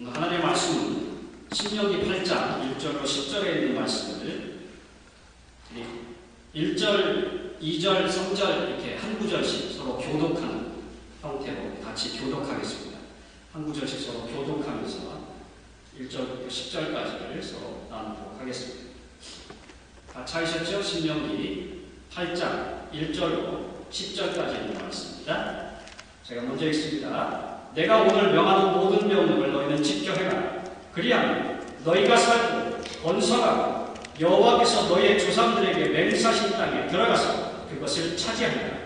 하나님의 말씀은 신명기 8장 1절로 10절에 있는 말씀을 1절, 2절, 3절 이렇게 한 구절씩 서로 교독하는 형태로 같이 교독하겠습니다. 한 구절씩 서로 교독하면서 1절부터 10절까지를 서로 나누도록 하겠습니다. 다 찾으셨죠? 신명기 8장 1절로 10절까지 있는 말씀입니다. 제가 먼저 읽습니다. 내가 오늘 명하는 모든 명령을 너희는 지켜 행하라. 그리하면 너희가 살고 번성하고 여호와께서 너희의 조상들에게 맹세하신 땅에 들어가서 그것을 차지하리라.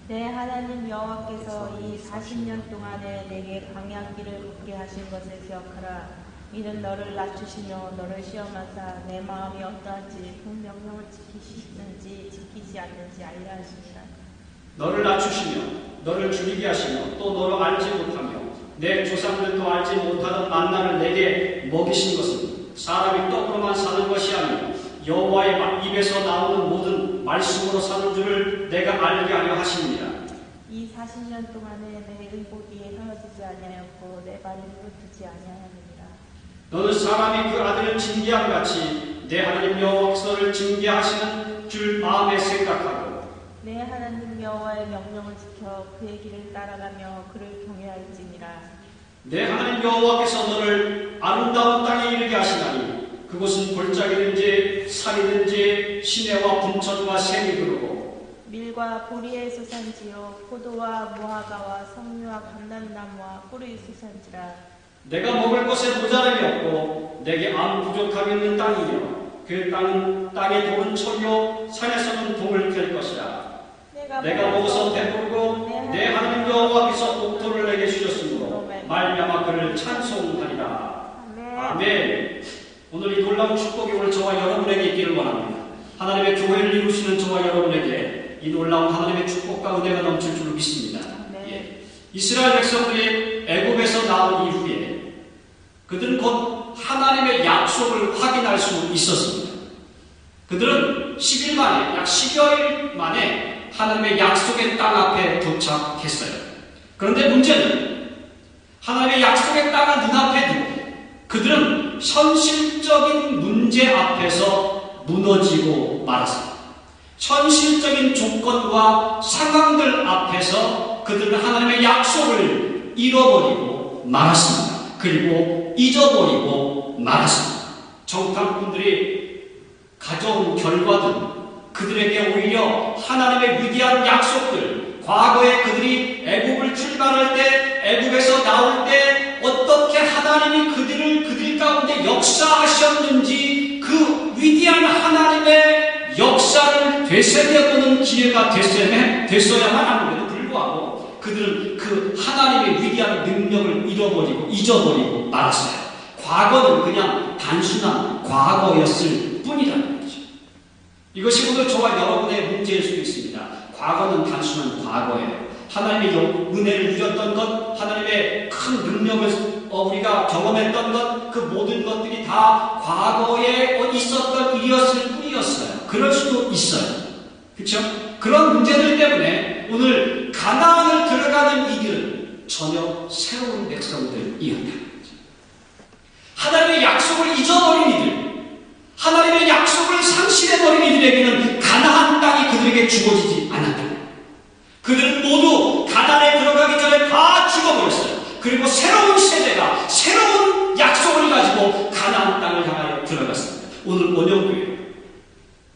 내 하나님 여호와께서 이 40년 동안에 내게 광야길을 걷게 하신 것을 기억하라. 이는 너를 낮추시며 너를 시험하사 내 마음이 어떠한지 그 명령을 지키시는지 지키지 않는지 알려 하시니라. 너를 낮추시며 너를 줄이게 하시며 또 너를 알지 못하며 내 조상들도 알지 못하던 만나를 내게 먹이신 것은 사람이 떡으로만 사는 것이 아니요 여호와의 입에서 나오는 모든 말씀으로 사는 줄을 내가 알게 하려 하십니다. 이 40년 동안에 내 의복이 헤어지지 아니하였고 내 발이 부르트지 아니하였느니라. 너는 사람이 그 아들을 징계함 같이 내 하나님 여호와께서를 징계하시는 줄 마음에 생각하고 내 하나님 여호와의 명령을 지켜 그의 길을 따라가며 그를 경외할지니라. 내 하나님 여호와께서 너를 아름다운 땅에 이르게 하시나니 그곳은 골짜기든지 산이든지 시내와 분천과 샘이 흐르고 밀과 보리의 수산지요 포도와 무화과와 석류와 감람나무와 꿀의 수산지라. 내가 먹을 것에 모자람이 없고 내게 아무 부족함이 있는 땅이며 그 땅은 땅의 돌은 철이요 산에서는 동을 캘 것이라. 내가 먹어서 배부르고 내 하나님 여호와께서 복토를 내게 주셨으므로 말미암아 그를 찬송하리라. 아멘. 오늘 이 놀라운 축복이 오늘 저와 여러분에게 있기를 원합니다. 하나님의 교회를 이루시는 저와 여러분에게 이 놀라운 하나님의 축복과 은혜가 넘칠 줄 믿습니다. 예. 이스라엘 백성들이 애굽에서 나온 이후에 그들은 곧 하나님의 약속을 확인할 수 있었습니다. 그들은 10일 만에, 약 10여일 만에 하나님의 약속의 땅 앞에 도착했어요. 그런데 문제는 하나님의 약속의 땅을 눈앞에 두고 그들은 현실적인 문제 앞에서 무너지고 말았습니다. 현실적인 조건과 상황들 앞에서 그들은 하나님의 약속을 잃어버리고 말았습니다. 그리고 잊어버리고 말았습니다. 정탐꾼들이 가져온 결과들은 그들에게 오히려 하나님의 위대한 약속들, 과거에 그들이 애굽을 출발할 때, 애굽에서 나올 때 어떻게 하나님이 그들 가운데 역사하셨는지 그 위대한 하나님의 역사를 되새겨보는 기회가 됐어야만 함에도 불구하고 그들은 그 하나님의 위대한 능력을 잃어버리고 잊어버리고 말았어요. 과거는 그냥 단순한 과거였을 뿐이라는 거죠. 이것이 오늘 저와 여러분의 문제일 수도 있습니다. 과거는 단순한 과거예요. 하나님의 은혜를 누렸던 것, 하나님의 큰 능력을 우리가 경험했던 것, 그 모든 것들이 다 과거에 있었던 일이었을 뿐이었어요. 그럴 수도 있어요. 그렇죠? 그런 문제들 때문에 오늘 가나안을 들어가는 이들은 전혀 새로운 백성들이었다. 하나님의 약속을 잊어버린 이들, 하나님의 약속을 상실해버린 이들에게는 가나안 땅이 그들에게 주어지지 않았다. 그들은 모두 가나안에 들어가기 전에 다 죽어버렸어요. 그리고 새로운 세대가 새로운 약속을 가지고 가나안 땅을 향하여 들어갔습니다. 오늘 원영교회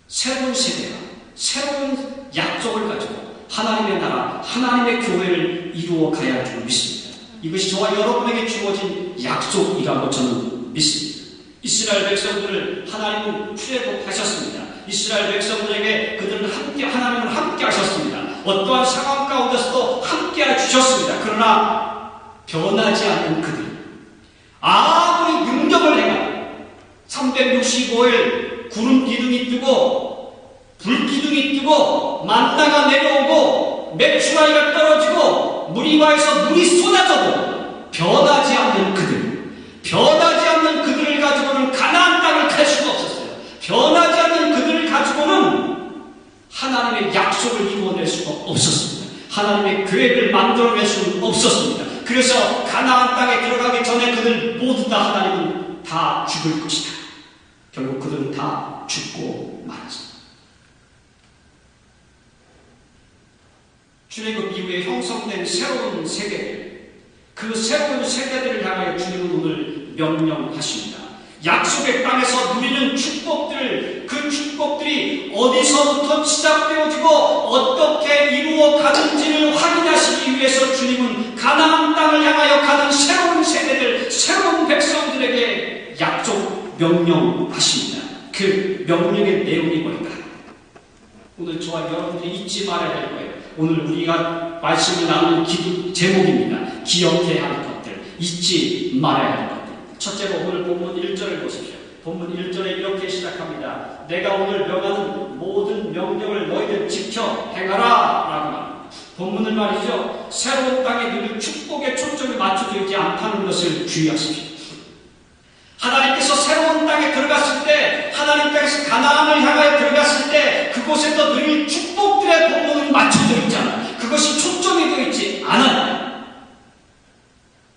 새로운 세대가 새로운 약속을 가지고 하나님의 나라, 하나님의 교회를 이루어 가야 할 줄 믿습니다. 이것이 저와 여러분에게 주어진 약속이라고 저는 믿습니다. 이스라엘 백성들을 하나님은 출애굽하셨습니다. 이스라엘 백성들에게 그들은 하나님은 함께 하셨습니다. 어떠한 상황 가운데서도 함께 해주셨습니다. 그러나 변하지 않는 그들, 아무리 능력을 행하고 365일 구름 기둥이 뜨고 불 기둥이 뜨고 만나가 내려오고 메추라기가 떨어지고 무리바에서 물이 쏟아져도 변하지 않는 그들, 변하지 않는 그들을 가지고는 가나안 땅을 갈 수가 없었어요. 변하지 않는 그들을 가지고는 하나님의 약속을 이루어낼 수가 없었습니다. 하나님의 계획을 만들어낼 수는 없었습니다. 그래서 가나안 땅에 들어가기 전에 그들 모두 다 하나님은 다 죽을 것이다. 결국 그들은 다 죽고 말았습니다. 출애굽 이후에 형성된 새로운 세대들, 그 새로운 세대들을 향하여 주님은 오늘 명령하십니다. 약속의 땅에서 누리는 축복들, 그 축복들이 어디서부터 시작되어지고 어떻게 이루어가는지를 확인하시기 위해서 주님은 가나안 땅을 향하여 가는 새로운 세대들, 새로운 백성들에게 약속 명령하십니다. 그 명령의 내용이 뭘까? 오늘 저와 여러분들이 잊지 말아야 될 거예요. 오늘 우리가 말씀을 나누는 제목입니다. 기억해야 할 것들, 잊지 말아야 할 것들. 첫째로 오늘 본문 1절을 보십시오. 본문 1절에 이렇게 시작합니다. 내가 오늘 명하는 모든 명령을 너희들 지켜 행하라 라고 합니다. 본문을 말이죠. 새로운 땅에 누릴 축복의 초점이 맞춰져 있지 않다는 것을 주의하십시오. 하나님께서 새로운 땅에 들어갔을 때, 하나님 땅에서 가나안을 향하여 들어갔을 때 그곳에서 누릴 축복들의 본문은 맞춰져 있잖아요. 그것이 초점이 되어 있지 않아요.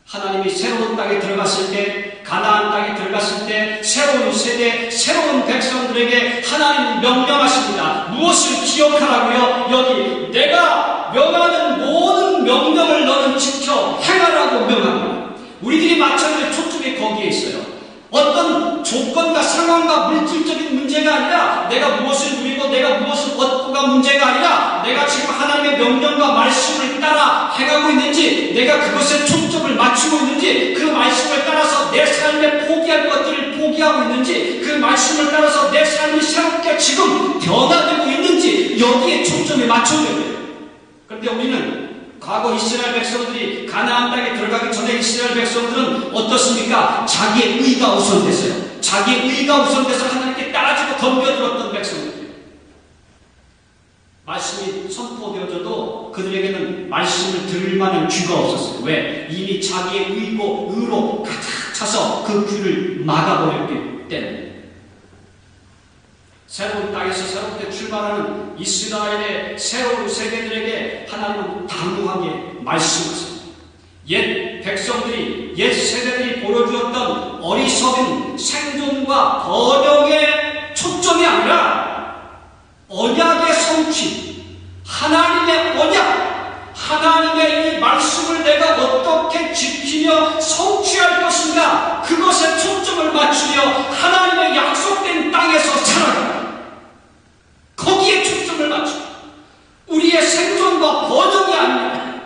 하나님이 새로운 땅에 들어갔을 때, 가나안 땅에 들어갔을 때 새로운 세대, 새로운 백성들에게 하나님은 명령하십니다. 무엇을 기억하라고요? 여기 내가 명하는 모든 명령을 너는 지켜 행하라고 명합니다. 우리들이 맞춰야 될 초점이 거기에 있어요. 어떤 조건과 상황과 물질적인 문제가 아니라 내가 무엇을 누리고 내가 무엇을 얻고가 문제가 아니라 내가 지금 하나님의 명령과 말씀을 따라 행하고 있는지, 내가 그것에 초점을 맞추고 있는지, 그 말씀을 따라서 내 삶에 포기할 것들을 포기하고 있는지, 그 말씀을 따라서 내 삶이 새롭게 지금 변화되고 있는지, 여기에 초점이 맞춰져야 돼요. 그런데 우리는 과거 이스라엘 백성들이 가나안 땅에 들어가기 전에 이스라엘 백성들은 어떻습니까? 자기의 의가 우선됐어요. 자기의 의가 우선돼서 하나님께 따지고 덤벼들었던 백성들이에요. 말씀이 선포되어져도 그들에게는 말씀을 들을 만한 귀가 없었어요. 왜? 이미 자기의 의로 가득 차서 그 귀를 막아버렸기 때문에. 새로운 땅에서 새롭게 출발하는 이스라엘의 새로운 세대들에게 하나님은 당부하게 말씀하십니다. 옛 백성들이, 옛 세대들이 보여주었던 어리석은 생존과 번영의 초점이 아니라 언약의 성취, 하나님의 언약, 하나님의 이 말씀을 내가 어떻게 지키며 성취할 것인가, 그것에 초점을 맞추며 하나님의 약속된 땅에서 살아가라. 거기에 초점을 맞추고, 우리의 생존과 번영이 아니에요.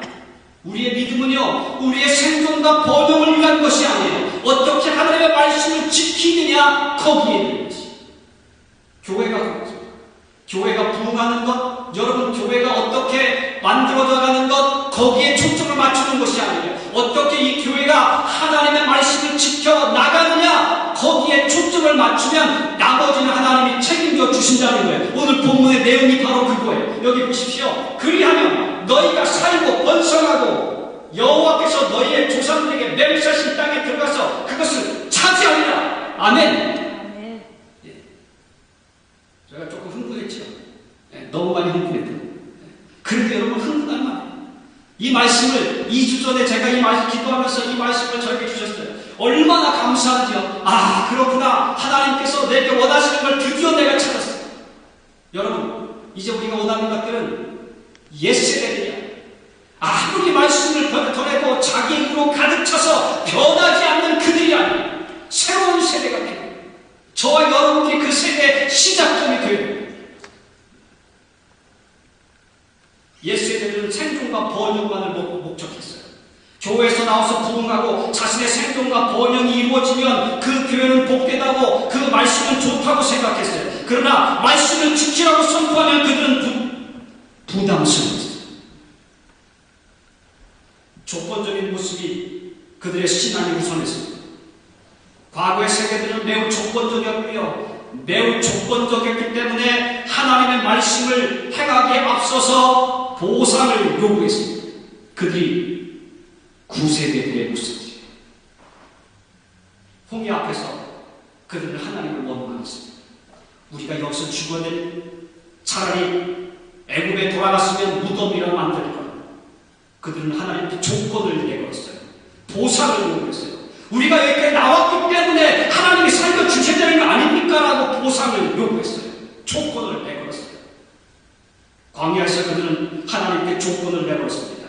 우리의 믿음은요, 우리의 생존과 번영을 위한 것이 아니에요. 어떻게 하나님의 말씀을 지키느냐, 거기에 있는 것이. 교회가 그렇죠. 교회가 부흥하는 것, 여러분 교회가 어떻게 만들어져 가는 것, 거기에 초점을 맞추는 것이 아니에요. 어떻게 이 교회가 하나님의 말씀을 지켜 나가느냐, 거기에 초점을 맞추면 나머지는 하나님이 책임져 주신다는 거예요. 오늘 본문의 내용이 바로 그거예요. 여기 보십시오. 그리하면 너희가 살고 번성하고 여호와께서 너희의 조상들에게 맹세하신 땅에 들어가서 그것을 차지하리라. 아멘. 제가 조금 흥분했죠. 너무 많이 흥분했거든요. 그런데 여러분, 흥분할 만해요. 이 말씀을 2주 전에 제가 이 말씀 기도하면서 이 말씀을 저에게 주셨어요. 얼마나 감사하죠. 아, 그렇구나. 하나님께서 내게 원하시는 걸 드디어 내가 찾았어요. 여러분, 이제 우리가 원하는 것들은 옛세대들이야. 아무리 말씀을 더해도 자기 힘으로 가득 차서 변하지 않는 그들이 아니에요. 새로운 세대가 필요해요. 저와 여러분들이 그 세대의 시작점이 되어요. 옛세대들은 생존과 번영만을 목적했어요. 교회에서 나와서 부흥하고 자신의 생존과 번영이 이루어지면 그 교회는 복되다고, 그 말씀은 좋다고 생각했어요. 그러나 말씀을 지키라고 선포하면 그들은 부담스러웠어요. 조건적인 모습이 그들의 신앙이 우선했습니다. 과거의 세대들은 매우 조건적이었고요. 매우 조건적이었기 때문에 하나님의 말씀을 행하기에 앞서서 보상을 요구했습니다. 그들이 구세대들의 모습이에요. 홍해 앞에서 그들은 하나님을 원망했습니다. 우리가 여기서 죽어낸, 차라리 애굽에 돌아갔으면 무덤이라 만들 거야. 그들은 하나님께 조건을 내걸었어요. 보상을 요구했어요. 우리가 여기까지 나왔기 때문에 하나님이 살려주셔야 되는 거 아닙니까? 라고 보상을 요구했어요. 조건을 내걸었어요. 광야에서 그들은 하나님께 조건을 내걸었습니다.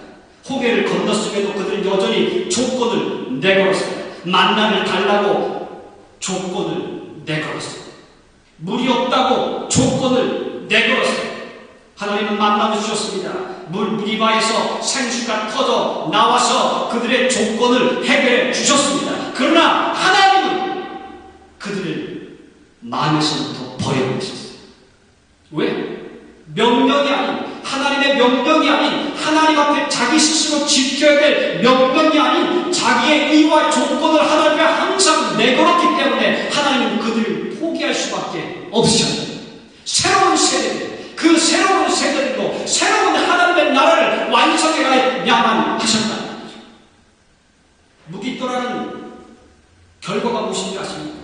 홍해를 건넜음에도 그들은 여전히 조건을 내걸었어요. 만나를 달라고 조건을 내걸었어요. 물이 없다고 조건을 내걸었어요. 하나님은 만나를 주셨습니다. 무리바에서 생수가 터져 나와서 그들의 조건을 해결해 주셨습니다. 그러나 하나님은 그들을 마음에서부터 버려버리셨어요. 왜? 명령이 아닌, 하나님의 명령이 아닌, 하나님 앞에 자기 스스로 지켜야 될 명령이 아닌 자기의 의와 조건을 하나님께 항상 내걸었기 때문에 하나님은 그들을 포기할 수밖에 없으셨어요. 새로운 세대들, 그 새로운 세대들도 새로운 하나님의 나라를 완성해야만 하셨다는 거죠. 무기또라는 결과가 무엇인지 아십니까?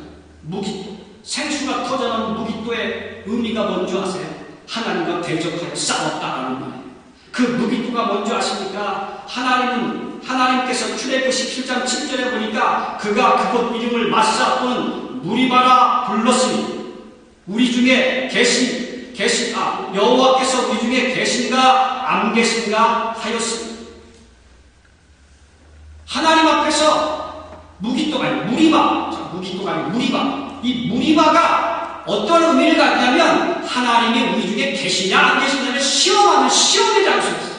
무기또, 생수가 터져나온 무기또의 의미가 뭔지 아세요? 하나님과 대적하여 싸웠다라는 말이에요. 그 무기또가 뭔지 아십니까? 하나님께서 출애굽 17장 7절에 보니까 그가 그곳 이름을 마사 또는 무리바라 불렀으니 우리 중에 여호와께서 우리 중에 계신가 안 계신가 하였습니다. 하나님 앞에서 무기또가 아니고 무리바. 이 무리바가 어떤 의미를 갖냐면 하나님이 우리 중에 계시냐 안 계시냐를 시험하는 시험의 장소였어요.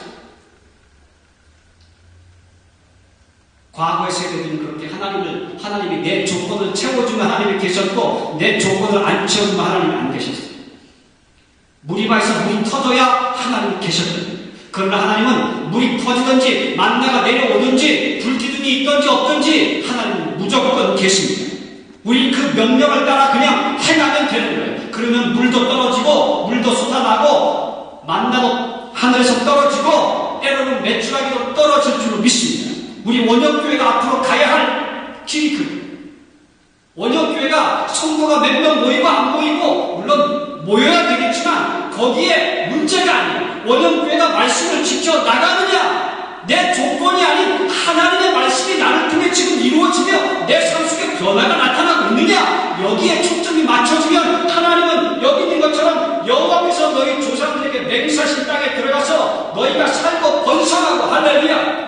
과거의 세대들은 그렇게 하나님이 내 조건을 채워주면 하나님이 계셨고 내 조건을 안 채워주면 하나님이 안 계셨어요. 무리바에서 물이 터져야 하나님이 계셨거든요. 그러나 하나님은 물이 터지든지 만나가 내려오든지 불기둥이 있든지 없든지 하나님은 무조건 계십니다. 우리 그 명령을 따라 그냥 행하면 되는 거예요. 그러면 물도 떨어지고 물도 솟아나고 만나도 하늘에서 떨어지고 때로는 메추라기도 떨어질 줄로 믿습니다. 우리 원영교회가 앞으로 가야 할 길이 그래요. 원영교회가 성도가 몇 명 모이고 안 모이고 물론 모여야 되겠지만 거기에 문제가 아니에요. 원영교회가 말씀을 지켜 나가느냐, 내 조건이 아닌 하나님의 말씀이 나를 통해 지금 이루어지며 내 삶 속에 변화가 나타나고 있느냐, 여기에 초점이 맞춰지면 하나님은 여기 있는 것처럼 여호와께서 너희 조상들에게 맹세하신 땅에 들어가서 너희가 살고 번성하고 할렐루야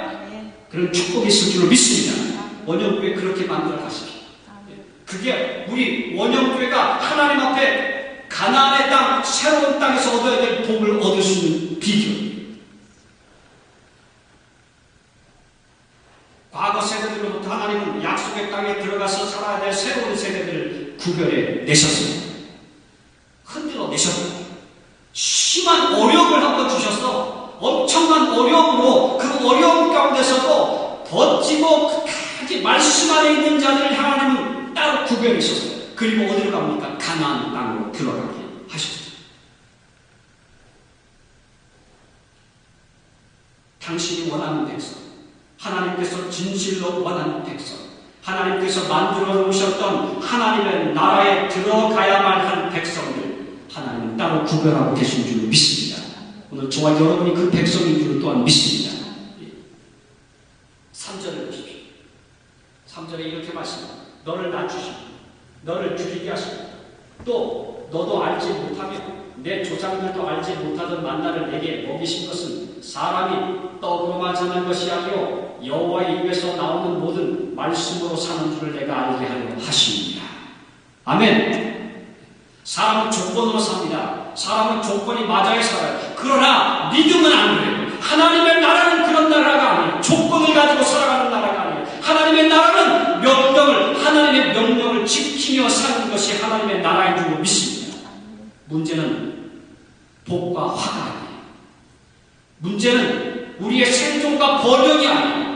그런 축복이 있을 줄로 믿습니다. 원영교회 그렇게 만들어 가십시오. 그게 우리 원영교회가 하나님 앞에 가나안의 땅, 새로운 땅에서 얻어야 될 복을 얻을 수 있는 비결. 과거 세대들로부터 하나님은 약속의 땅에 들어가서 살아야 될 새로운 세대들을 구별해 내셨습니다. 흔들어 내셨습니다. 심한 어려움을 한번 주셔서 엄청난 어려움으로 그 어려움 가운데서도 버티고 끝까지 말씀 안에 있는 자들을 하나님은 따로 구별하셨어요. 그리고 어디로 갑니까? 가나안 땅으로 들어가게 하셨어요. 당신이 원하는 백성, 하나님께서 진실로 원하는 백성, 하나님께서 만들어 놓으셨던 하나님의 나라에 들어가야만 한 백성들 하나님은 따로 구별하고 계신 줄 믿습니다. 오늘 저와 여러분이 그 백성인 줄 또한 믿습니다. 3절을 보십시오. 3절에 이렇게 말씀합니다. 너를 낮추시고 너를 줄이게 하시고 또 너도 알지 못하며 내 조상들도 알지 못하던 만나를 내게 먹이신 것은 사람이 떡으로만 사는 것이 아니요 여호와의 입에서 나오는 모든 말씀으로 사는 줄을 내가 알게 하려 하십니다. 아멘. 사람은 조건으로 삽니다. 사람은 조건이 맞아야 살아요. 그러나 믿음은 안 그래요. 하나님의 나라는 그런 나라가 아니에요. 조건을 가지고 살아가는 나라가 아니에요. 하나님의 나라는 하나님의 명령을 지키며 사는 것이 하나님의 나라인 줄 믿습니다. 문제는 복과 화가 아니에요. 문제는 우리의 생존과 번영이 아니에요.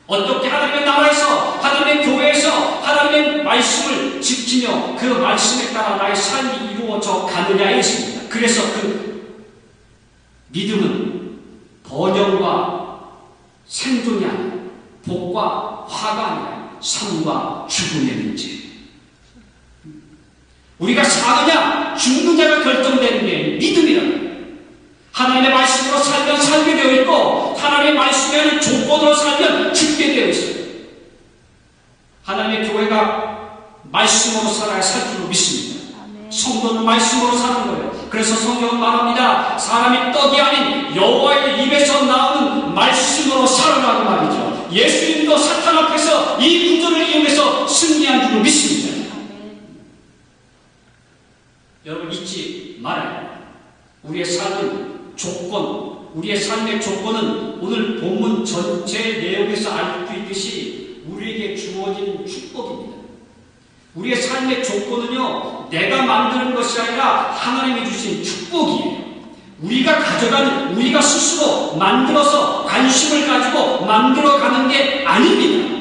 어떻게 하나님의 나라에서, 하나님의 교회에서 하나님의 말씀을 지키며 그 말씀에 따라 나의 삶이 이루어져 가느냐에 있습니다. 그래서 그 믿음은 번영과 생존이 아니라 복과 화가 아니라 삶과 죽음의 문제. 우리가 사느냐 죽느냐가 결정되는 게 믿음이라는 거예요. 하나님의 말씀으로 살면 살게 되어 있고 하나님의 말씀에는 조건으로 살면 죽게 되어 있어요. 하나님의 교회가 말씀으로 살아야 살 줄로 믿습니다. 아멘. 성도는 말씀으로 사는 거예요. 그래서 성경은 말합니다. 사람이 떡이 아닌 여호와의 입에서 나오는 말씀으로 살아라고 말이죠. 예수님도 사탄 앞에서 이 구조를 이용해서 승리한 줄로 믿습니다. 아멘. 여러분 잊지 말아요. 우리의 삶은 조건, 우리의 삶의 조건은 오늘 본문 전체 내용에서 알 수 있듯이 우리에게 주어진 축복입니다. 우리의 삶의 조건은요, 내가 만드는 것이 아니라 하나님이 주신 축복이에요. 우리가 가져가는, 우리가 스스로 만들어서 관심을 가지고 만들어가는 게 아닙니다.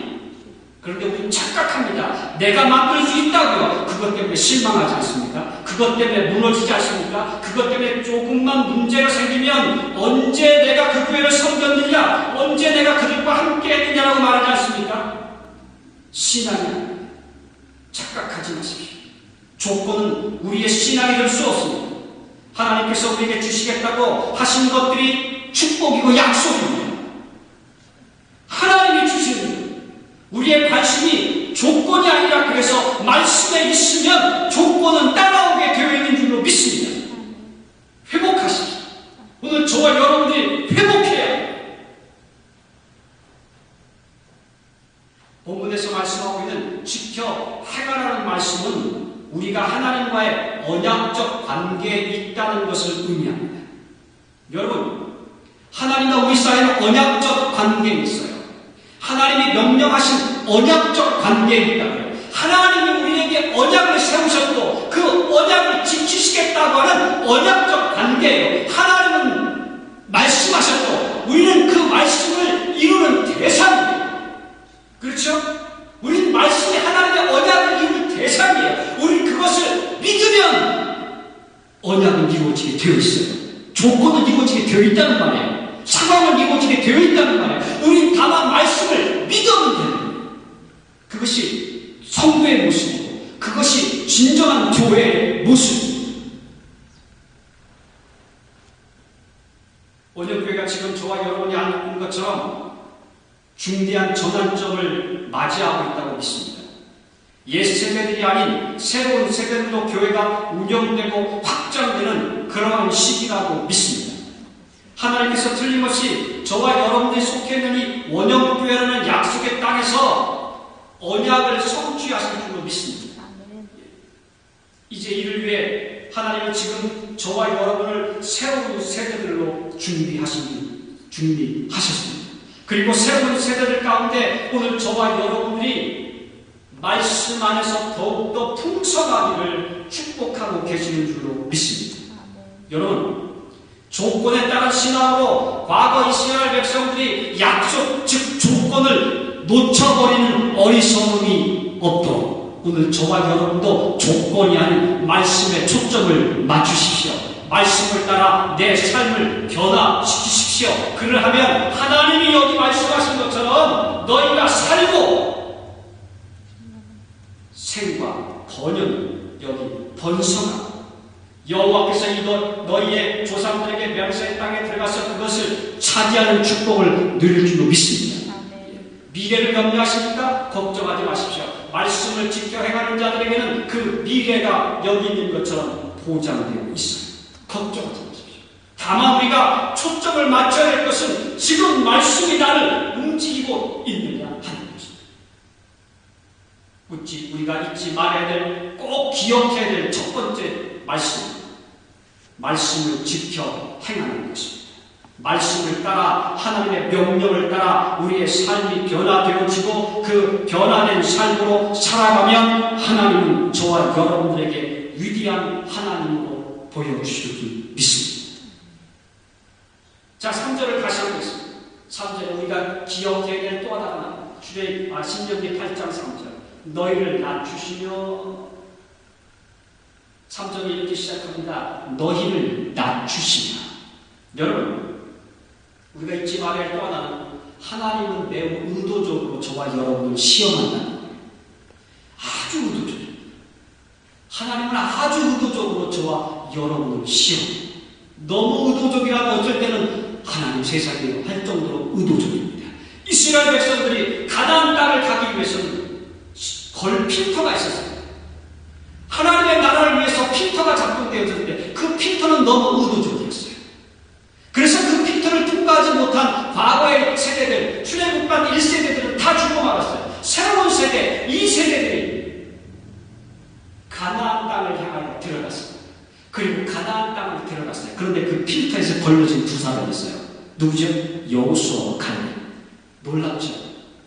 그런데 우리는 착각합니다. 내가 만들 수 있다고요. 그것 때문에 실망하지 않습니까? 그것 때문에 무너지지 않습니까? 그것 때문에 조금만 문제가 생기면 언제 내가 그 교회를 섬겼느냐, 언제 내가 그들과 함께 했느냐라고 말하지 않습니까? 신앙이 착각하지 마십시오. 조건은 우리의 신앙이 될 수 없습니다. 하나님께서 우리에게 주시겠다고 하신 것들이 축복이고 약속입니다. 하나님이 주시는 우리의 관심이 조건이 아니라 그래서 말씀에 있으면 조건은 따라오게 되어 있는 줄로 믿습니다. 회복하십시오. 오늘 저와 여러분들이 회복해야 해요. 본문에서 말씀하고 있는 지켜 행하라는 말씀은 우리가 하나님과의 언약적 관계에 있다는 것을 의미합니다. 여러분, 하나님과 우리 사이에는 언약적 관계에 있어요. 하나님이 명령하신 언약적 관계에 있다고요. 하나님이 우리에게 언약을 세우셨고 그 언약을 지키시겠다고 하는 언약적 관계예요. 하나님은 말씀하셨고 우리는 그 말씀을 이루는 대상이에요. 그렇죠? 우리는 말씀이 하나님의 언약을 이룰 대상이에요. 우리는 그것을 믿으면 언약은 이루어지게 되어 있어요. 조건은 이루어지게 되어 있다는 말이에요. 상황은 이루어지게 되어 있다는 말이에요. 우린 다만 말씀을 믿으면 됩니다. 그것이 성도의 모습이고 그것이 진정한 교회의 모습입니다. 원형교회가 지금 저와 여러분이 아는 것처럼 중대한 전환점을 맞이하고 있다고 믿습니다. 옛 세대들이 아닌 새로운 세대들로 교회가 운영되고 확장되는 그러한 시기라고 믿습니다. 하나님께서 틀림없이 저와 여러분들이 속해 있는 이 원형교회라는 약속의 땅에서 언약을 성취하실 줄로 믿습니다. 이제 이를 위해 하나님은 지금 저와 여러분을 새로운 세대들로 준비하셨습니다. 그리고 새로운 세대들 가운데 오늘 저와 여러분들이 말씀 안에서 더욱더 풍성하기를 축복하고 계시는 줄로 믿습니다. 여러분, 조건에 따른 신앙으로 과거 이스라엘 백성들이 약속 즉 조건을 놓쳐버리는 어리석음이 없도록 오늘 저와 여러분도 조건이 아닌 말씀에 초점을 맞추십시오. 말씀을 따라 내 삶을 변화시키십시오. 그러하면 하나님이 여기 말씀하신 것처럼 너희가 살고 생과 번영이 여기 번성하고 여호와께서 이 너희의 조상들에게 맹세의 땅에 들어가서 그것을 차지하는 축복을 누릴 줄로 믿습니다. 미래를 염려하십니까? 걱정하지 마십시오. 말씀을 지켜 행하는 자들에게는 그 미래가 여기 있는 것처럼 보장되어 있어요. 걱정하지 마십시오. 다만 우리가 초점을 맞춰야 할 것은 지금 말씀이 나를 움직이고 있느냐 하는 것입니다. 우리가 잊지 말아야 될, 꼭 기억해야 될 첫 번째 말씀을 지켜 행하는 것입니다. 말씀을 따라 하나님의 명령을 따라 우리의 삶이 변화되어지고 그 변화된 삶으로 살아가면 하나님은 저와 여러분들에게 위대한 하나님으로 보여주실 줄 믿습니다. 자, 3절을 다시 한번 보겠습니다. 3절에 우리가 기억해야 될 또 하나 신명기 8장 3절 너희를 낮추시며 3절이 이렇게 시작합니다. 너희를 낮추시며. 여러분, 우리가 잊지 말아야 할 또 하나는 하나님은 매우 의도적으로 저와 여러분을 시험한다는 거예요. 아주 의도적으로. 하나님은 아주 의도적으로 저와 여러분을 시험해요. 너무 의도적이라면 어쩔 때는 하나님 세상에 할 정도로 의도적입니다. 이스라엘 백성들이 가나안 땅을 가기 위해서는 걸 필터가 있었어요. 하나님의 나라를 위해서 필터가 작동되어졌는데 그 필터는 너무 의도적이었어요. 그래서 그 필터를 통과하지 못한 과거의 세대들, 출애굽한 1세대들은 다 죽고 말았어요. 새로운 세대, 2세대들이 가나안 땅을 향하여 들어갔어요. 그리고 가나안 땅을 들어갔어요. 그런데 그 필터에서 걸러진 두 사람이 있어요. 누구죠? 여호수아와 갈렙. 놀랍죠?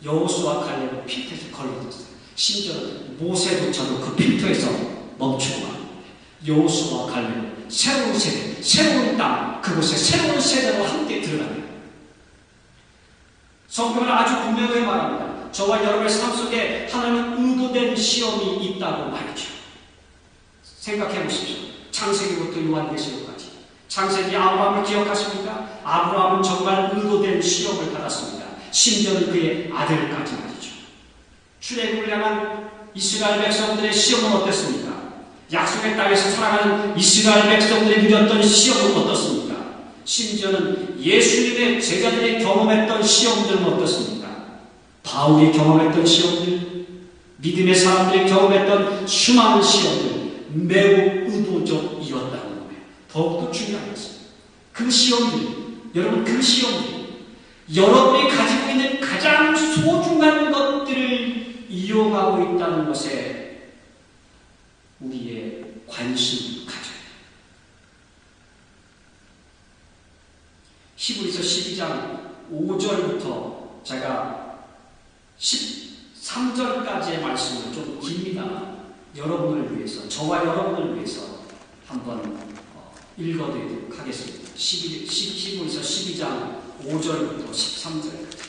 여호수아와 갈렙은 필터에서 걸러졌어요. 심지어 모세조차도 그 필터에서 멈추고 말. 여호수아와 갈렙은 새로운 세대, 새로운 땅, 그곳에 새로운 세대로 함께 들어갑니다. 성경은 아주 분명하게 말합니다. 저와 여러분의 삶 속에 하나님은 의도된 시험이 있다고 말이죠. 생각해 보십시오. 창세기부터 요한계시록까지. 창세기 아브라함을 기억하십니까? 아브라함은 정말 의도된 시험을 받았습니다. 심지어는 그의 아들까지 말이죠. 출애굽을 향한 이스라엘 백성들의 시험은 어땠습니까? 약속의 땅에서 살아가는 이스라엘 백성들이 누렸던 시험은 어떻습니까? 심지어는 예수님의 제자들이 경험했던 시험들은 어떻습니까? 바울이 경험했던 시험들, 믿음의 사람들이 경험했던 수많은 시험들, 매우 의도적이었다는 거예요. 더욱더 중요한 것은 그 시험들, 여러분 그 시험들, 여러분이 가지고 있는 가장 소중한 것들을 이용하고 있다는 것에 우리의 관심을 가져야 돼요. 히브리서 12장 5절부터 제가 13절까지의 말씀은 좀 깁니다. 여러분을 위해서, 저와 여러분을 위해서 한번 읽어드리도록 하겠습니다. 히브리서 12장 5절부터 13절까지.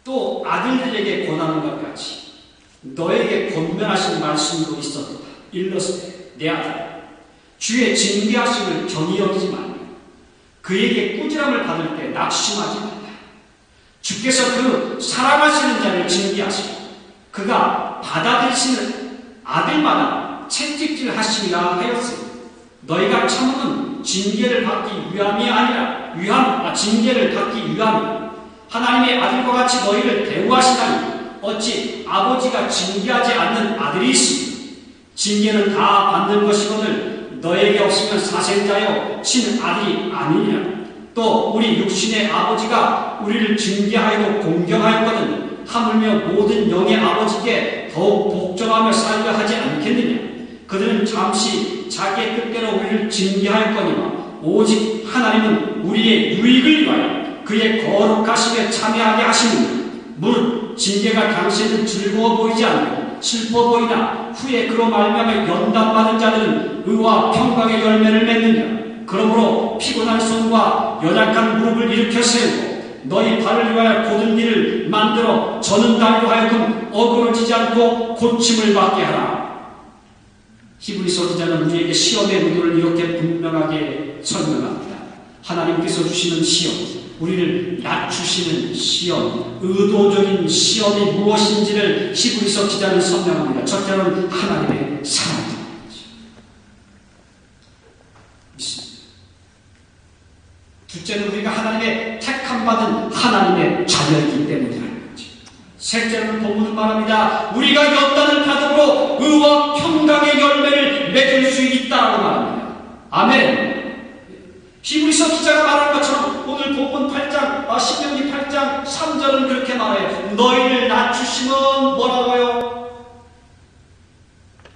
또 아들들에게 권하는 것 같이 너에게 권면하신 말씀도 있었다. 일렀으되 내 아들 주의 징계하심을 경히 여기지 말며 그에게 꾸지람을 받을 때 낙심하지 말라. 주께서 그 사랑하시는 자를 징계하시고 그가 받아들이시는 아들마다 채찍질 하시리라 하였으니 너희가 참음은 징계를 받기 위함이 아니라 징계를 받기 위함이라. 하나님의 아들과 같이 너희를 대우하시다니 어찌 아버지가 징계하지 않는 아들이 있으니 징계는 다 받는 것이거늘 너에게 없으면 사생자여 친아들이 아니니라. 또 우리 육신의 아버지가 우리를 징계하여도 공경하였거든 하물며 모든 영의 아버지께 더욱 복종하며 살려 하지 않겠느냐. 그들은 잠시 자기의 뜻대로 우리를 징계하였거니와 오직 하나님은 우리의 유익을 위하여 그의 거룩하심에 참여하게 하시느니라. 무릇 징계가 당시에는 즐거워 보이지 않고 슬퍼 보이나 후에 그로 말미암아 연단받은 자들은 의와 평강의 열매를 맺느니라. 그러므로 피곤한 손과 연약한 무릎을 일으켜 세우고 너희 발을 위하여 곧은 일을 만들어 저는 다리로 하여금 어그러지지 않고 고침을 받게 하라. 히브리서 기자는 우리에게 시험의 의도를 이렇게 분명하게 설명합니다. 하나님께서 주시는 시험, 우리를 낮추시는 시험, 의도적인 시험이 무엇인지를 히브리서 기자는 설명합니다. 첫째는 하나님의 사랑입니다. 믿습니다. 둘째는 우리가 하나님의 택함받은 하나님의 자녀이기 때문이라는 거죠. 셋째는 본문은 말합니다. 우리가 연단을 받음으로 의와 평강의 열매를 맺을 수 있다고 말합니다. 아멘. 히브리서 기자가 말한 것처럼 오늘 본문 8장, 신명기 8장 3절은 그렇게 말해요. 너희를 낮추시면 뭐라고요?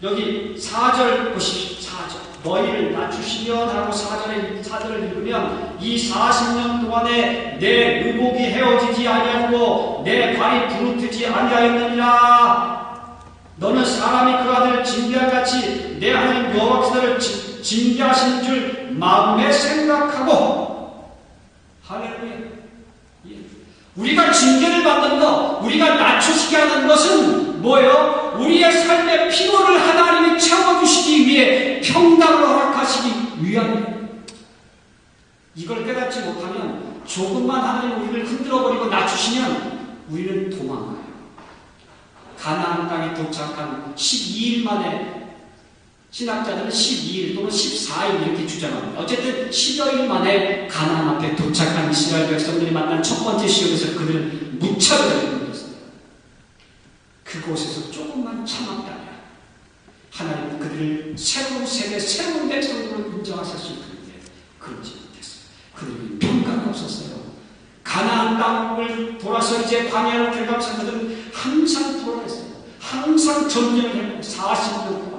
여기 4절 보십시오. 4절. 너희를 낮추시면 하고 4절을 읽으면 이 40년 동안에 내 의복이 헤어지지 아니하고 내 발이 부르트지 아니하였느니라. 너는 사람이 그 아들을 징계한 같이 내 하나님 여호와께서를 징계하시는 줄 마음에 생각하고. 할렐루야. 우리가 징계를 받는 것, 우리가 낮추시게 하는 것은 뭐예요? 우리의 삶의 피로를 하나님이 채워주시기 위해 평강을 허락하시기 위함이에요. 이걸 깨닫지 못하면 조금만 하나님 우리를 흔들어버리고 낮추시면 우리는 도망가요. 가나안 땅에 도착한 12일 만에 신학자들은 12일 또는 14일 이렇게 주장합니다. 어쨌든 10여일 만에 가나안 앞에 도착한 이스라엘 백성들이 만난 첫 번째 시험에서 그들은 무차별하게 이겼습니다. 그곳에서 조금만 참았다면 하나님은 그들을 새로운 세대, 새로운 백성으로 인정하실 수 있는데 그러지 못했어요. 그들이 평가가 없었어요. 가나안 땅을 돌아서 이제 광야로 들어가면서 그들은 항상 돌아했어요. 항상 전쟁을 했고 40년 동안.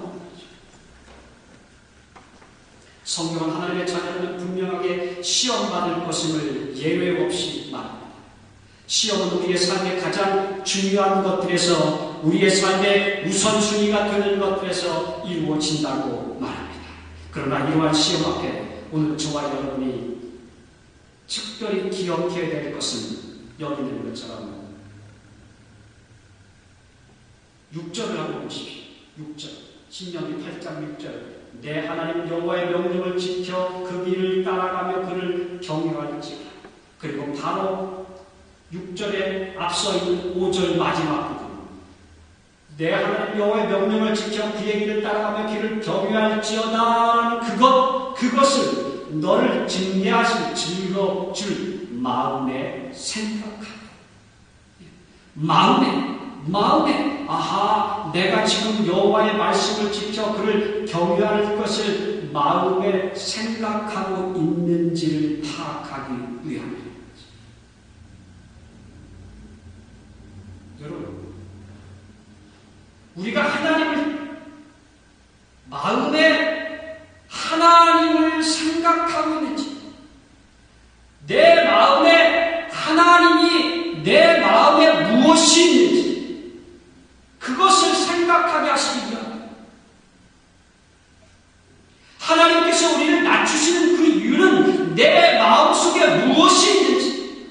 성경은 하나님의 자녀는 분명하게 시험받을 것임을 예외 없이 말합니다. 시험은 우리의 삶의 가장 중요한 것들에서, 우리의 삶의 우선순위가 되는 것들에서 이루어진다고 말합니다. 그러나 이러한 시험 앞에 오늘 저와 여러분이 특별히 기억해야 될 것은 여기 있는 것처럼 6절을 한번 보십시오. 6절, 신명기 8장 6절. 내 하나님 여호와의 명령을 지켜 그 길을 따라가며 그를 경외할지어다. 그리고 바로 6절에 앞서 있는 5절 마지막 부분. 내 하나님 여호와의 명령을 지켜 그의 길을 따라가며 그를 경외할지어다. 그것을 너를 징계하실 즐거줄 마음에 생각하고, 마음에 아하, 내가 지금 여호와의 말씀을 지켜 그를 경외할 것을 마음에 생각하고 있는지를 파악하기 위함입니다. 여러분, 우리가 하나님을 생각하고 있는지, 내 마음에 하나님이 내 마음에 무엇이 있는지 그것을 생각하게 하시기 위함입니다. 하나님께서 우리를 낮추시는 그 이유는 내 마음속에 무엇이 있는지,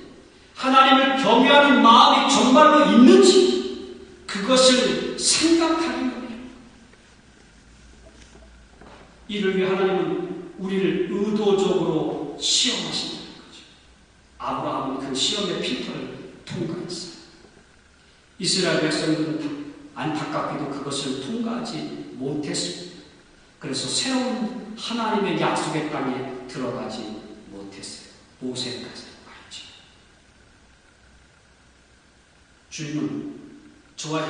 하나님을 경외하는 마음이 정말로 있는지 그것을 생각하는 겁니다. 이를 위해 하나님은 우리를 의도적으로 시험하신다는 거죠. 아브라함은 그 시험의 필터를 통과했어요. 이스라엘 백성들은 안타깝게도 그것을 통과하지 못했습니다. 그래서 새로운 하나님의 약속의 땅에 들어가지 못했어요. 모세까지 말이죠. 주님은 저와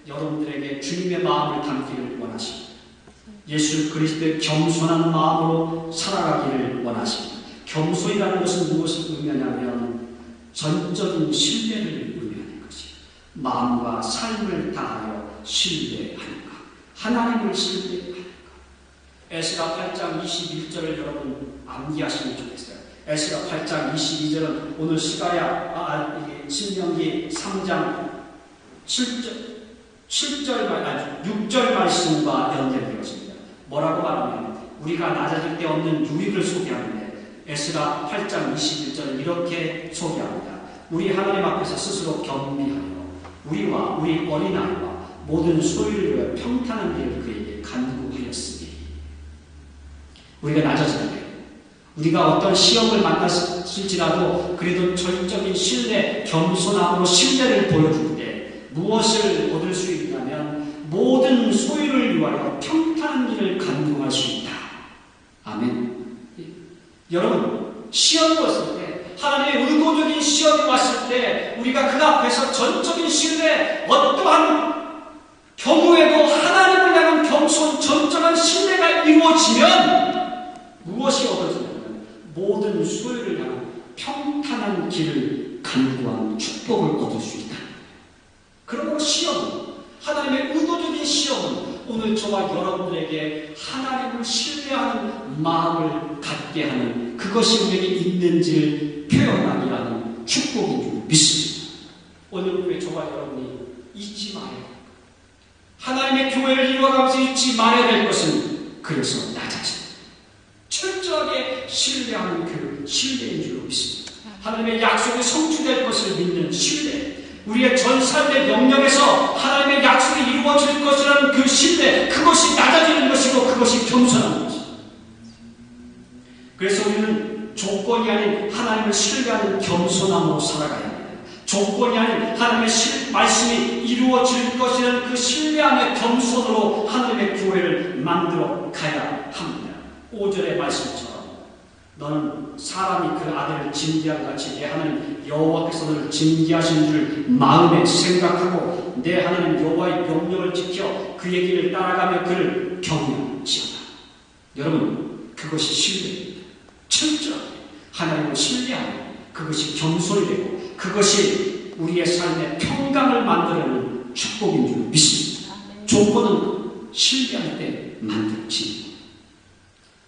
여러분들에게 주님의 마음을 담기를 원하십니다. 예수 그리스도의 겸손한 마음으로 살아가기를 원하십니다. 겸손이라는 것은 무엇을 의미하냐면 전적인 신뢰를 의미하는 것이에요. 마음과 삶을 다하여 신뢰하는 것, 하나님을 신뢰하는 것. 에스라 8장 21절을 여러분 암기하시면 좋겠어요. 에스라 8장 22절은 오늘 신명기 3장 6절 말씀과 연결되었습니다. 뭐라고 말하면 우리가 낮아질 데 없는 유익을 소개하는데 에스라 8장 21절은 이렇게 소개합니다. 우리 하나님 앞에서 스스로 겸비하여 우리와 우리 어린아이와 모든 소유를 위하여 평탄한 길을 그에게 간구하였으니, 우리가 낮아질 때 우리가 어떤 시험을 만났을지라도 그래도 절적인 신뢰, 겸손함으로 신뢰를 보여줄 때 무엇을 얻을 수 있냐면 모든 소유를 위하여 평탄한 길을 간구할 수 있다. 아멘. 여러분, 시험이 왔을 때, 하나님의 의도적인 시험이 왔을 때 우리가 그 앞에서 전적인 신뢰, 어떠한 경우에도 하나님을 향한 겸손, 전적한 신뢰가 이루어지면 무엇이 얻어지냐면 모든 소유를 향한 평탄한 길을 간구하는 축복을 얻을 수 있다. 그러므로 시험은, 하나님의 의도적인 시험은 오늘 저와 여러분들에게 하나님을 신뢰하는 마음을 갖게 하는, 그것이 우리에게 있는지를 표현하기 위한 축복인 줄 믿습니다. 오늘 우리 저와 여러분이 잊지 말아야 될 것, 하나님의 교회를 이루어가면서 잊지 말아야 될 것은 그래서 낮아진 철저하게 신뢰하는 그 신뢰인 줄 믿습니다. 하나님의 약속이 성취될 것을 믿는 신뢰, 우리의 전 삶의 영역에서 하나님의 약속이 이루어질 것이라는 그 신뢰, 그것이 낮아지는 것이고 그것이 겸손한 것입니다. 그래서 우리는 조건이 아닌 하나님을 신뢰하는 겸손함으로 살아가야 합니다. 조건이 아닌 하나님의 말씀이 이루어질 것이라는 그 신뢰함의 겸손으로 하나님의 교회를 만들어 가야 합니다. 5절의 말씀처럼 너는 사람이 그 아들을 징계한 같이 내 하나님 여호와께서 너를 징계하신 줄 마음에 생각하고 내 하나님 여호와의 명령을 지켜 그의 길을 따라가며 그를 경외하시오라. 여러분, 그것이 신뢰입니다. 철저하게 하나님을 신뢰하며 그것이 겸손이 되고 그것이 우리의 삶의 평강을 만들어내는 축복인 줄 믿습니다. 조건은 신뢰할 때 만들어집니다.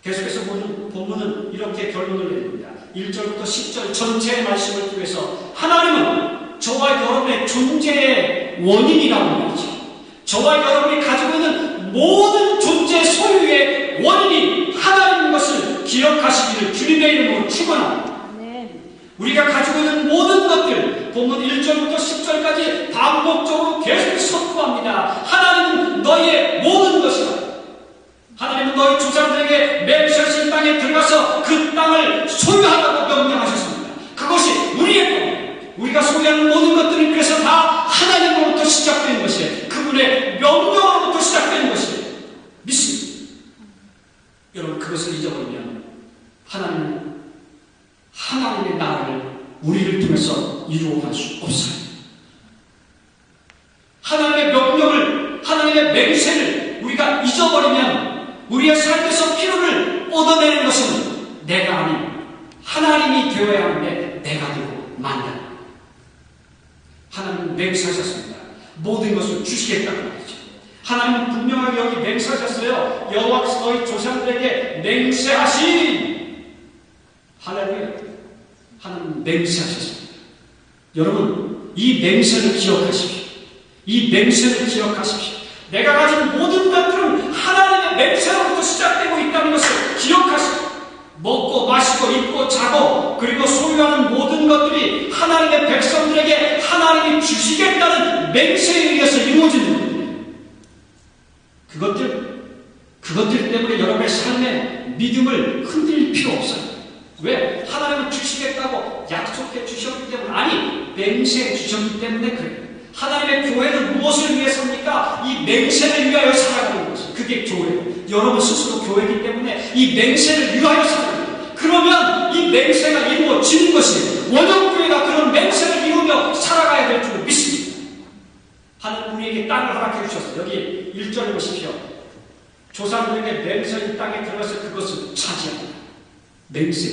계속해서 본문은 이렇게 결론을 내립니다. 1절부터 10절 전체의 말씀을 통해서 하나님은 저와 여러분의 존재의 원인이라고 말이죠. 저와 여러분이 가지고 있는 모든 존재 소유의 원인이 하나님인 것을 기억하시기를 주님의 이름으로 축원합니다. 우리가 가지고 있는 모든 것들, 본문 1절부터 10절까지 반복적으로 계속 선포합니다. 하나님은 너희의 모든 것이다. 하나님은 너희 조상들에게 맹세하신 땅에 들어가서 그 땅을 소유하라고 명령하셨습니다. 그것이 우리의 겁니다. 우리가 소유하는 모든 것들은 그래서 다 하나님으로부터 시작된 것이에요. 그분의 명령으로부터 시작된 것이에요. 믿습니다. 여러분, 그것을 잊어버리면 하나님의 나라를 우리를 통해서 이루어갈 수 없어요. 하나님의 명령을, 하나님의 맹세를 우리가 잊어버리면 우리의 삶에서 필요를 얻어내는 것은 내가 아닌 하나님이 되어야 하는데 내가 되고 만다. 하나님은 맹세하셨습니다. 모든 것을 주시겠다고 말이죠. 하나님은 분명하게 여기 맹세하셨어요. 여호와께서 너희 조상들에게 맹세하신, 할렐루야, 하나님은 맹세하셨습니다. 여러분, 이 맹세를 기억하십시오. 이 맹세를 기억하십시오. 내가 가진 모든 것들은 하나님의 맹세로부터 시작되고 있다는 것을 기억하십시오. 먹고 마시고 입고 자고 그리고 소유하는 모든 것들이 하나님의 백성들에게 하나님이 주시겠다는 맹세에 의해서 이루어지는 것들이에요. 그것들 때문에 여러분의 삶의 믿음을 흔들 필요 없어요. 왜? 하나님은 주시겠다고 약속해 주셨기 때문에, 아니, 맹세해 주셨기 때문에 그래요. 하나님의 교회는 무엇을 위해서입니까? 이 맹세를 위하여 살아가는 것이. 그게 교회예요. 여러분 스스로 교회이기 때문에 이 맹세를 위하여 살아가는 거예요. 그러면 이 맹세가 이루어지는 것이에요. 원형교회가 그런 맹세를 이루며 살아가야 될 줄 믿습니다. 하나님 우리에게 땅을 허락해 주셨어요. 여기 1절을 보십시오. 조상들에게 맹세의 땅에 들어가서 그것을 차지합니다. 맹세.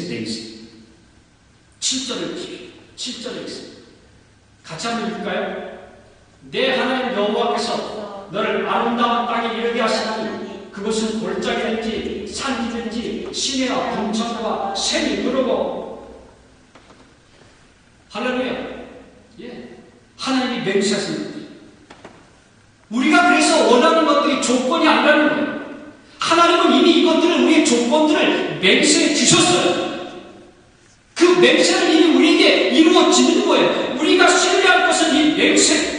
7절을 보십시오. 7절에 있습니다. 같이 한번 읽을까요? 내 하나님 여호와께서 너를 아름다운 땅에 이르게 하시나니 그것은 골짜기든지 산이든지 시내와 동천과 샘이 흐르고. 할렐루야. 예. 하나님이 맹세하십니다. 우리가 그래서 원하는 것들이 조건이 아니라는 거예요. 하나님은 이미 이것들을, 우리의 조건들을 맹세해 주셨어요. 그 맹세는 이미 우리에게 이루어지는 거예요. 우리가 신뢰할 것은 이 맹세.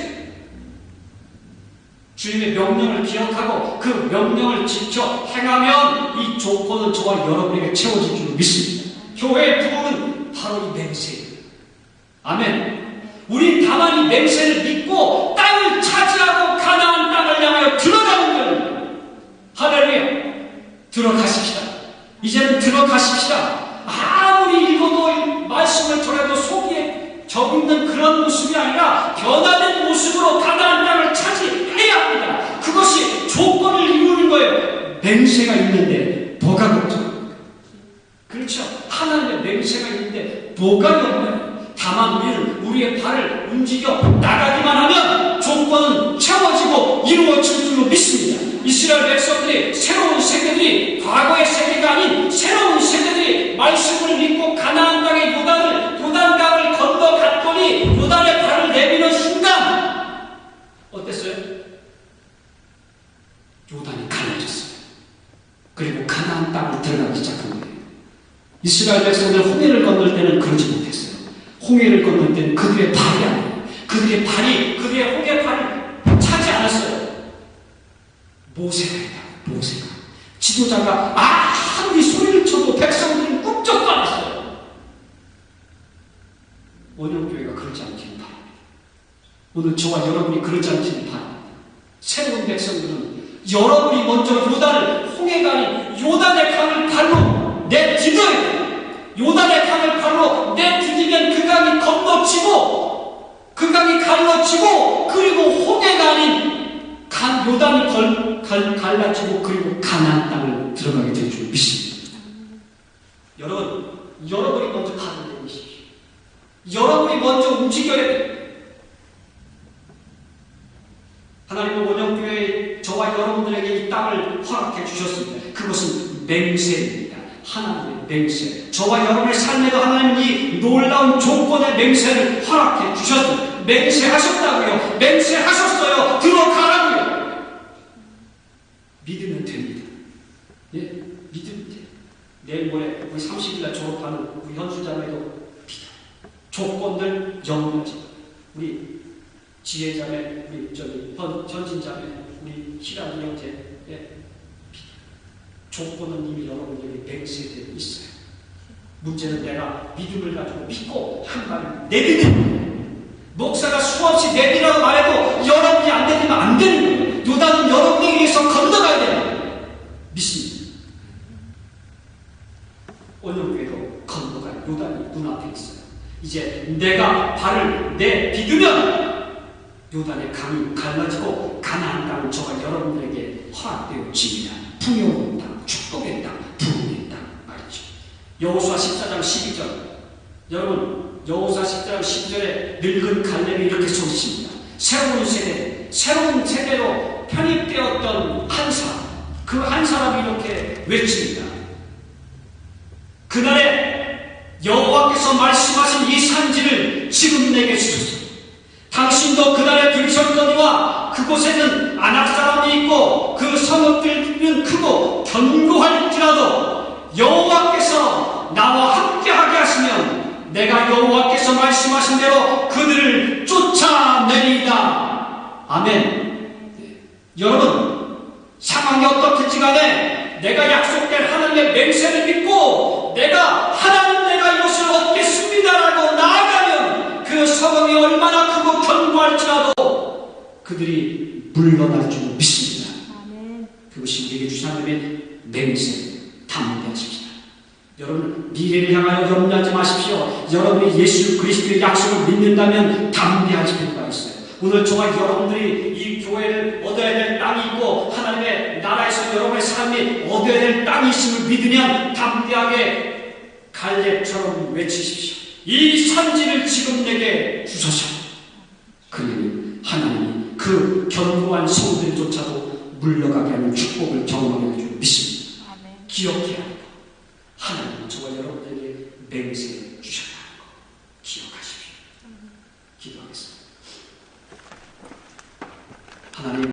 주님의 명령을 기억하고 그 명령을 지켜 행하면 이 조건은 저와 여러분에게 채워질 줄 믿습니다. 교회의 부흥은 바로 이 맹세예요. 아멘. 우린 다만 이 맹세를 믿고 땅을 차지하고 가나안 땅을 향하여 들어가는 거예요. 할렐루야. 들어가십시다. 이제는 들어가십시다. 아무리 읽어도 말씀을 전해도 속에 적있는 그런 모습이 아니라 변화된 모습으로 가나안 땅을 차지해야 합니다. 그것이 조건을 이루는 거예요. 맹세가 있는데 뭐가 걱정? 그렇죠. 하나님의 맹세가 있는데 뭐가 없나요? 다만 우리는 우리의 발을 움직여 나가기만 하면 조건은 채워지고 이루어질 줄로 믿습니다. 이스라엘 백성들이, 새로운 세대들이, 과거의 세대가 아닌 새로운 세대들이 말씀을 믿고 가나안 땅의 요단강을 건너갔더니 요단의 발을 내미는 순간 어땠어요? 요단이 갈라졌어요. 그리고 가나안 땅을 들어가기 시작한 거예요. 이스라엘 백성들 홍해를 건널 때는 그러지 못했어요. 홍해를 건널 때는 그들의 발이 아니에요. 그들의 홍해 발을 차지 않았어요. 모세가 있다. 모세가. 지도자가 아무리 소리를 쳐도 백성들은 꿈쩍도 안 했어요. 원형교회가 그렇지 않기를 바랍니다. 오늘 저와 여러분이 그렇지 않기를 바랍니다. 새로운 백성들은 여러분이 먼저 홍해가 아닌 요단의 강을 발로 내딛어야 돼요. 요단의 강을 발로 내디디면 그 강이 건너치고 그 강이 갈라치고 그리고 홍해가 아닌 요단이 갈라치고 그리고 가나안 땅을 들어가게 될 줄 믿습니다. 여러분이 먼저 발을 내미십시오. 여러분이 먼저 움직여야 돼요. 하나님은 원영교회에 저와 여러분들에게 이 땅을 허락해 주셨습니다. 그것은 맹세입니다. 하나님의 맹세. 저와 여러분의 삶에도 하나님이 이 놀라운 조건의 맹세를 허락해 주셨습니다. 맹세하셨다고요. 맹세하셨어요. 들어가라고요. 믿으면 됩니다. 예, 믿으면 돼요. 내일 모레 우리 30일날 졸업하는 우리 현수자매도 믿어요. 조건들 염려하지 마. 우리 지혜자매, 우리 전진자매, 우리 희랑이 형제, 예. 조건은 이미 여러분에게 맹세되어 있어요. 문제는 내가 믿음을 가지고 믿고 한 발을 내딛는 거예요. 목사가 수없이 내리라고 말해도 여러분이 안 내리면 안 되는 거예요. 요단은 여러분에 의해서 건너가야 되는 거예요. 믿습니다. 원영교회도 건너갈 요단이 눈앞에 있어요. 이제 내가 발을 내딛으면 요단의 강이 갈라지고 가나안 땅은 저와 여러분들에게 허락되어집니다. 풍요로운 땅, 축복의 땅, 부흥의 땅 말이죠. 여호수아 14장 12절. 여러분, 여호수아 14장 12절에 늙은 갈렙이 이렇게 서 있습니다. 새로운 세대로 편입되었던 한 사람, 그 한 사람이 이렇게 외칩니다. 그날에 여호와께서 말씀하신 이 산지를 지금 내게 주소서. 당신도 그날에 들으셨거니와 그곳에는 아낙 사람이 있고 그 성읍들은 크고 견고할지라도 여호와께서 나와 함께하게 하시면 내가 여호와께서 말씀하신 대로 그들을 쫓아내리이다. 아멘. 네. 여러분, 상황이 어떻든지 간에 내가 약속된 하나님의 맹세를 믿고 내가 이것을 얻겠습니다라고 나아가면 그 성읍이 얼마나 크고 견고할지라도 그들이 물러날 줄 믿습니다. 아멘. 그것이 우리에게 주신 하나님의 맹세, 담대하십시다. 여러분, 미래를 향하여 염려하지 마십시오. 여러분이 예수 그리스도의 약속을 믿는다면 담대하실 필요가 있어요. 오늘 저와 여러분들이 이 교회를 얻어야 될 땅이 있고 하나님의 나라에서 여러분의 삶이 얻어야 될 땅이 있음을 믿으면 담대하게 갈렙처럼 외치십시오. 이 산지를 지금 내게 주소서. 그러니 하나님이 그 견고한 성들조차도 물러가게 하는 축복을 경험하게 할 줄 믿습니다. 기억해야 합니다. 하나님은 저와 여러분들에게 맹세해 주셨다는 것 기억하십시오. 기도하겠습니다. 하나님